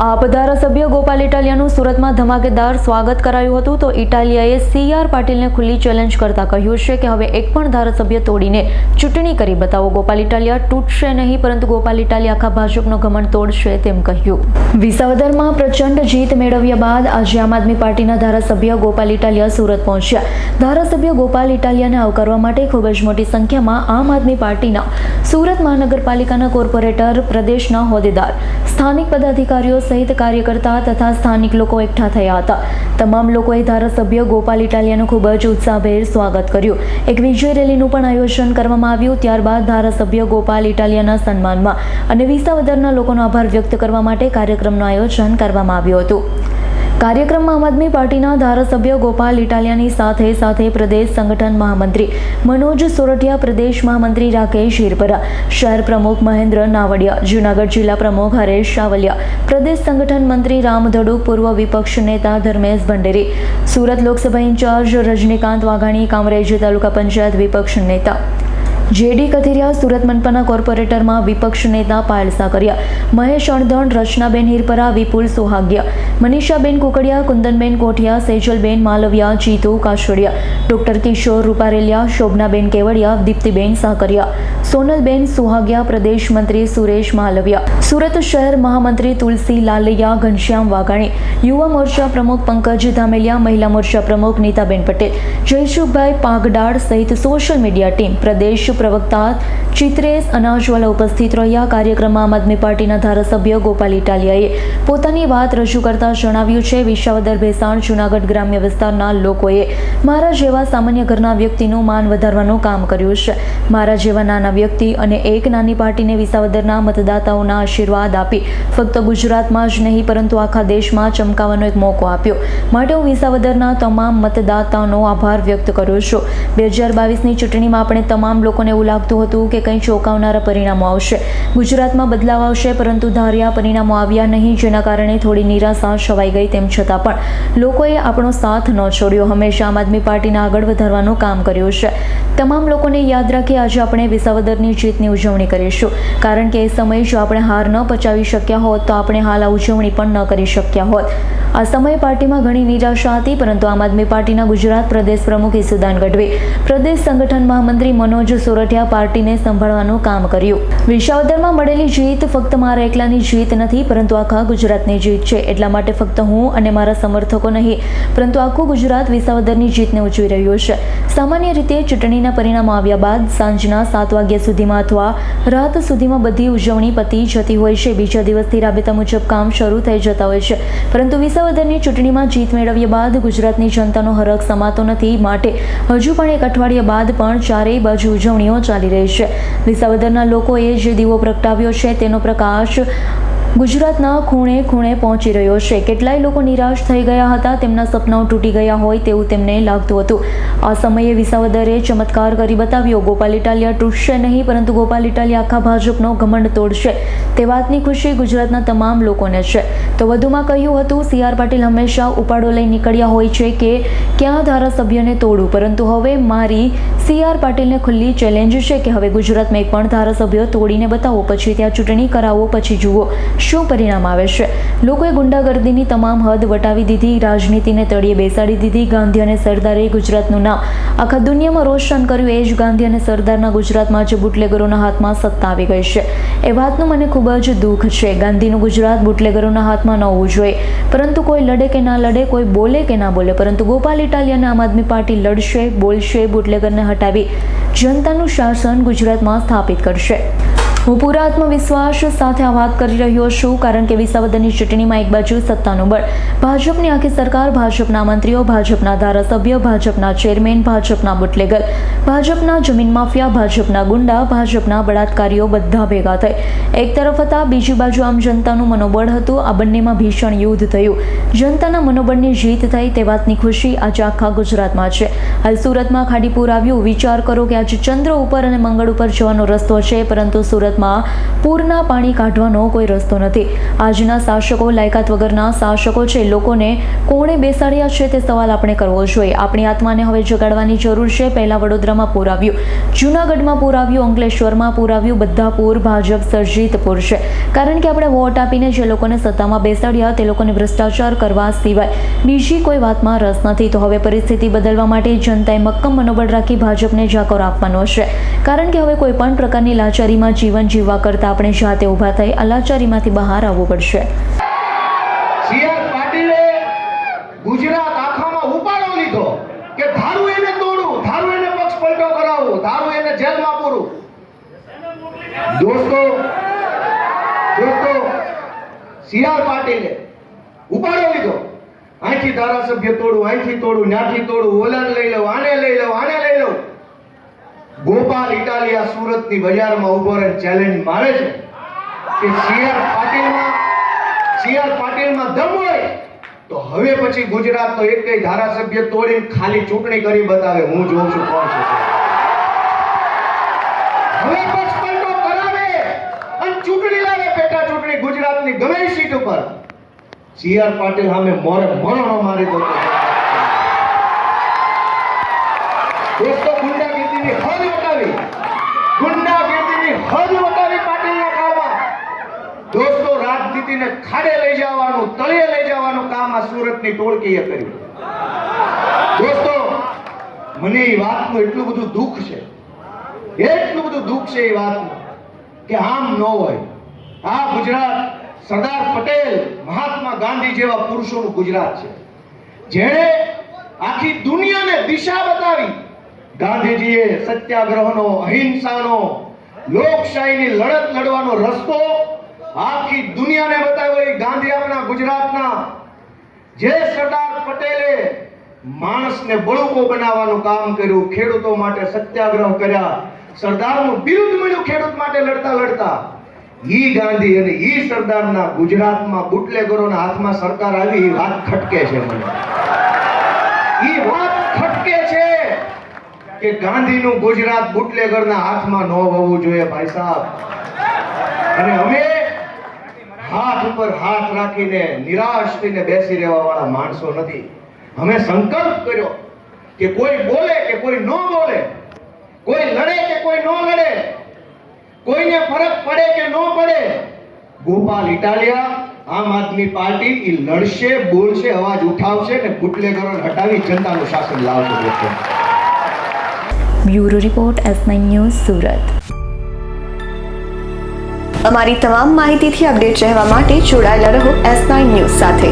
આપ ધારાસભ્ય ગોપાલ ઇટાલિયાનું સુરતમાં ધમાકેદાર સ્વાગત કરાયું હતું તો ઇટાલિયાએ CR પાટીલને ખુલ્લી ચેલેન્જ કરતા કહ્યું છે કે હવે એક પણ ધારાસભ્ય તોડીને ચૂંટણી કરી બતાવો. ગોપાલ ઇટાલિયા તૂટશે નહીં પરંતુ ગોપાલ ઇટાલિયા આખા ભાજપનો ઘમંડ તોડશે તેમ કહ્યું. વિસાવદરમાં પ્રચંડ જીત મેળવ્યા બાદ આજે આમ આદમી પાર્ટીના ધારાસભ્ય ગોપાલ ઇટાલિયા સુરત પહોંચ્યા. ધારાસભ્ય ગોપાલ ઇટાલિયાને આવકારવા માટે ખૂબ જ મોટી સંખ્યામાં આમ આદમી પાર્ટીના સુરત મહાનગરપાલિકાના કોર્પોરેટર, પ્રદેશના હોદ્દેદાર, સ્થાનિક પદાધિકારીઓ સહિત કાર્યકર્તા તથા સ્થાનિક લોકો એકઠા થયા હતા. તમામ લોકોએ ધારાસભ્ય ગોપાલ ઇટાલિયાનું ખૂબ જ ઉત્સાહભેર સ્વાગત કર્યું. એક વિજય રેલીનું પણ આયોજન કરવામાં આવ્યું. ત્યારબાદ ધારાસભ્ય ગોપાલ ઇટાલિયાના સન્માનમાં અને વિસાવદરના લોકોનો આભાર વ્યક્ત કરવા માટે કાર્યક્રમનું આયોજન કરવામાં આવ્યું હતું. કાર્યક્રમમાં આમ આદમી પાર્ટીના ધારાસભ્ય ગોપાલ ઇટાલિયાની સાથે સાથે પ્રદેશ સંગઠન મહામંત્રી મનોજ સોરઠિયા, પ્રદેશ મહામંત્રી રાકેશ હિરપરા, શહેર પ્રમુખ મહેન્દ્ર નાવડિયા, જૂનાગઢ જિલ્લા પ્રમુખ હરેશ શાવલિયા, પ્રદેશ સંગઠન મંત્રી રામ ધડુક, પૂર્વ વિપક્ષ નેતા ધર્મેશ ભંડેરી, સુરત લોકસભા ઇન્ચાર્જ રજનીકાંત વાઘાણી, કામરેજ તાલુકા પંચાયત વિપક્ષ નેતા JD કથિરિયા, સુરત મનપાના કોર્પોરેટરમાં વિપક્ષ નેતા પાયલ સાકરિયા, મહેશ અણધણ, રચનાબેન હિરપરા, વિપુલ સોહાગિયા, મનીષાબેન કુકડિયા, કુંદનબેન કોઠિયા, સેજલબેન માલવિયા, જીતુ કાછડિયા, ડોક્ટર કિશોર રૂપારેલિયા, શોભનાબેન કેવડિયા, દીપ્તિબેન સાકરિયા, સોનલબેન સુહાગિયા, પ્રદેશ મંત્રી સુરેશ માલવિયા, સુરત શહેર મહામંત્રી તુલસી લાલૈયા, ઘનશ્યામ વાઘાણી, યુવા મોરચા પ્રમુખ પંકજ ધામેલિયા, મહિલા મોરચા પ્રમુખ નીતાબેન પટેલ, જયશુભાઈ પાગડાળ સહિત સોશિયલ મીડિયા ટીમ, પ્રદેશ પ્રવક્તા ચિત્રેશ અનાજવાલા ઉપસ્થિત રહ્યા. કાર્યક્રમમાં આમ આદમી પાર્ટીના ધારાસભ્ય ગોપાલ ઇટાલિયાએ પોતાની વાત રજૂ કરતા જણાવ્યું છે, વિસાવદર, ભેસાણ, જૂનાગઢ ગ્રામ્ય વિસ્તારના લોકોએ મારા જેવા સામાન્ય ઘરના વ્યક્તિનું માન વધારવાનું કામ કર્યું છે. મારા જેવા નાના વ્યક્તિ અને એક નાની પાર્ટીને વિસાવદરના મતદાતાઓના આશીર્વાદ આપી ફક્ત ગુજરાતમાં જ નહીં પરંતુ આખા દેશમાં ચમકાવવાનો એક મોકો આપ્યો. માટે હું વિસાવદરના તમામ મતદાતાઓનો આભાર વ્યક્ત કરું છું. 2022ની ચૂંટણીમાં આપણે તમામ લોકોને એવું લાગતું હતું કે કંઈ ચોંકાવનારા પરિણામો આવશે, ગુજરાતમાં બદલાવ આવશે, પરંતુ ધાર્યા પરિણામો આવ્યા નહીં, જેના કારણે થોડી નિરાશા છવાઈ ગઈ. તેમ છતાં પણ લોકોએ આપણો સાથ ન છોડ્યો. હંમેશા આમ આદમી પાર્ટીને આગળ વધારવાનું કામ કર્યું છે. તમામ લોકોને યાદ રાખી આજે આપણે વિસાવદરની જીતની ઉજવણી કરીશું, કારણ કે એ સમયે જો આપણે હાર ન પચાવી શક્યા હોત તો આપણે હાલ આ ઉજવણી પણ ન કરી શક્યા હોત. આ સમયે પાર્ટીમાં ઘણી નિરાશા હતી, પરંતુ આમ આદમી પાર્ટીના ગુજરાત પ્રદેશ પ્રમુખ ઈસુદાન ગઢવી, પ્રદેશ સંગઠન મહામંત્રી મનોજ સોરઠિયા પાર્ટીને સંભાળવાનું કામ કર્યું. વિસાવદરમાં મળેલી જીત ફક્ત મારા એકલાની જીત નથી પરંતુ આખા ગુજરાતની જીત છે. એટલા માટે ફક્ત હું અને મારા સમર્થકો નહીં પરંતુ આખું ગુજરાત વિસાવદરની જીતને ઉજવી રહ્યું છે. સામાન્ય રીતે ચૂંટણીના પરિણામો આવ્યા બાદ સાંજના 7 વાગ્યા સુધીમાં અથવા રાત સુધીમાં બધી ઉજવણી પતી જતી હોય છે. બીજા દિવસથી રાબેતા મુજબ કામ શરૂ થઈ જતા હોય છે, પરંતુ વિસાવદરની ચૂંટણીમાં જીત મેળવ્યા બાદ ગુજરાતની જનતાનો હરખ સમાતો નથી. માટે હજુ પણ એક અઠવાડિયા બાદ પણ ચારેય બાજુ ઉજવણીઓ ચાલી રહી છે. વિસાવદરના લોકોએ જે દીવો પ્રગટાવ્યો છે તેનો પ્રકાશ ગુજરાતના ખૂણે ખૂણે પહોંચી રહ્યો છે. કેટલાય લોકો નિરાશ થઈ ગયા હતા, તેમના સપનાઓ તૂટી ગયા હોય તેવું તેમને લાગતું હતું. આ સમયે વિસાવદરે ચમત્કાર કરી બતાવ્યો. ગોપાલ ઇટાલિયા તૂટશે નહીં પરંતુ ગોપાલ ઇટાલિયા આખા ભાજપનો ઘમંડ તોડશે. તે વાતની ખુશી ગુજરાતના તમામ લોકોને છે. તો વધુમાં કહ્યું હતું, CR પાટીલ હંમેશા ઉપાડો લઈ નીકળ્યા હોય છે કે ક્યાં ધારાસભ્યને તોડું, પરંતુ હવે મારી CR પાટીલને ખુલ્લી ચેલેન્જ છે કે હવે ગુજરાતમાં એક પણ ધારાસભ્ય તોડીને બતાવો, પછી ત્યાં ચૂંટણી કરાવો, પછી જુઓ શું પરિણામ આવે છે. લોકોએ ગુંડાગર્દીની તમામ હદ વટાવી દીધી, રાજનીતિને તળિયે બેસાડી દીધી. ગાંધી અને સરદારે ગુજરાતનું નામ આખા દુનિયામાં રોશન કર્યું. એ જ ગાંધી અને સરદારના ગુજરાતમાં જે બુટલેગરોના હાથમાં સત્તા આવી ગઈ છે એ વાતનું મને ખૂબ જ દુઃખ છે. ગાંધીનું ગુજરાત બુટલેગરોના હાથમાં ન હોવું જોઈએ, પરંતુ કોઈ લડે કે ના લડે, કોઈ બોલે કે ના બોલે, પરંતુ ગોપાલ ઇટાલિયાને આમ આદમી પાર્ટી લડશે, બોલશે, બુટલેગરને હટાવી જનતાનું શાસન ગુજરાતમાં સ્થાપિત કરશે. હું પૂરા આત્મવિશ્વાસ સાથે આ વાત કરી રહ્યો છું, કારણ કે વિસાવદરની ચૂંટણીમાં એક બાજુ સત્તાનું બળ, ભાજપની આખી સરકાર, ભાજપના મંત્રીઓ, ભાજપના ધારાસભ્ય, ભાજપના ચેરમેન, ભાજપના બુટલેગર, ભાજપના જમીન માફિયા, ભાજપના ગુંડા, ભાજપના બળાત્કારીઓ બધા ભેગા થઈ એક તરફ હતા. બીજી બાજુ આમ જનતાનું મનોબળ હતું. આ બંનેમાં ભીષણ યુદ્ધ થયું. જનતાના મનોબળની જીત થઈ તે વાતની ખુશી આજે આખા ગુજરાતમાં છે. હાલ સુરતમાં ખાડીપુર આવ્યું. વિચાર કરો કે આજે ચંદ્ર ઉપર અને મંગળ ઉપર જવાનો રસ્તો છે, પરંતુ સુરત સુરતમાં પૂરના પાણી કાઢવાનો કોઈ રસ્તો નથી. આજના શાસકો લાયકાત વગરના શાસકો છે. લોકોને કોણે બેસાડ્યા છે તે સવાલ આપણે કરવો જોઈએ. આપણી આત્માને હવે જગાડવાની જરૂર છે. પહેલા વડોદરામાં પૂર આવ્યું, જૂનાગઢમાં પૂર આવ્યું, અંકલેશ્વરમાં પૂર આવ્યું. બધા પૂર ભાજપ સર્જિત પૂર છે. કારણ કે આપણે વોટ આપીને જે લોકોને સત્તામાં બેસાડ્યા તે લોકોને ભ્રષ્ટાચાર કરવા સિવાય બીજી કોઈ વાતમાં રસ નથી. તો હવે પરિસ્થિતિ બદલવા માટે જનતાએ મક્કમ મનોબળ રાખી ભાજપને જાકોર આપવાનો છે. કારણ કે હવે કોઈ પણ પ્રકારની લાચારીમાં જીવન જીવવા કરતાં આપણે જાતે ઊભા થઈ આ લાચારીમાંથી બહાર આવવું પડશે. સીઆર પાટીલે ગુજરાત આખામાં ઉપાડો લીધો કે ધારું એને તોડું, ધારું એને પક્ષ પલટો કરાવું, ધારું એને જેલમાં પૂરું. દોસ્તો સીઆર પાટીલે ઉપાડો લીધો. અહીંથી ધારાસભ્ય તોડું, અહીંથી તોડું, ત્યાંથી તોડું, ઓલાને લઈ લઉં, આને લઈ લઉં, આને લઈ લઉં. ગોપાલ ઇટાલિયા સુરતની બજારમાં ઉભો રહે ચેલેન્જ મારે છે કે સીઆર પાટીલમાં દમ હોય તો હવે પછી ગુજરાતનો એકેય ધારાસભ્ય તોડીને ખાલી ચૂંટણી કરી બતાવે. હું જોઉં છું કોણ છે. હવે પક્ષ પલટો કરાવે અને ચૂંટણી લાવે, પેટા ચૂંટણી ગુજરાતની ગમે સીટ ઉપર સીઆર પાટીલ સામે મરણો મારી દો. દોસ્તો ગુંડાગીરીની હદ વટાવી પાટીલના કામમાં. દોસ્તો રાજનીતિને ખાડે લઈ જવાનું, તળિયે લઈ જવાનું કામ આ સુરતની ટોળકીએ કર્યું. દોસ્તો મને એ વાતનું એટલું બધું દુઃખ છે એ વાતનું કે આમ ન હોય. આ ગુજરાત સરદાર પટેલ, મહાત્મા ગાંધી જેવા પુરુષોનું ગુજરાત છે, જેણે આખી દુનિયાને દિશા બતાવી. ગાંધીજીએ સત્યાગ્રહનો, અહિંસાનો, લોકશાહીની લડત લડવાનો રસ્તો આખી દુનિયાને બતાવ્યો. એ ગાંધી આપણા ગુજરાતના. જે સરદાર પટેલે માણસને બળુકો બનાવવાનું કામ કર્યું, ખેડૂતો માટે સત્યાગ્રહ કર્યા, સરદારનું બિરુદ મળ્યું ખેડૂત માટે લડતા. ઈ ગાંધી અને ઈ સરદારના ગુજરાતમાં બુટલેગરોના હાથમાં સરકાર આવી. એ વાત ખટકે છે મને. ઈ વાત ખટકે છે કે ગાંધીનું ગુજરાત બુટલેગરના હાથમાં ન હોવું જોઈએ ભાઈ સાહેબ. અને અમે હાથ ઉપર હાથ રાખીને નિરાશ થઈને બેસી રહેવા વાળા માણસો નથી. અમે સંકલ્પ કર્યો કે કોઈ બોલે કે કોઈ ન બોલે, કોઈ લડે કે કોઈ ન લડે, કોઈને ફરક પડે કે ન પડે, ગોપાલ ઇટાલિયા, આમ આદમી પાર્ટી એ લડશે, બોલશે, અવાજ ઉઠાવશે ને બુટલેગરોને હટાવી જનતાનું શાસન લાવશે. Bureau report S9 news Surat. અમારી તમામ માહિતીથી અપડેટ રહેવા માટે જોડાયેલા રહો S9 ન્યૂઝ સાથે.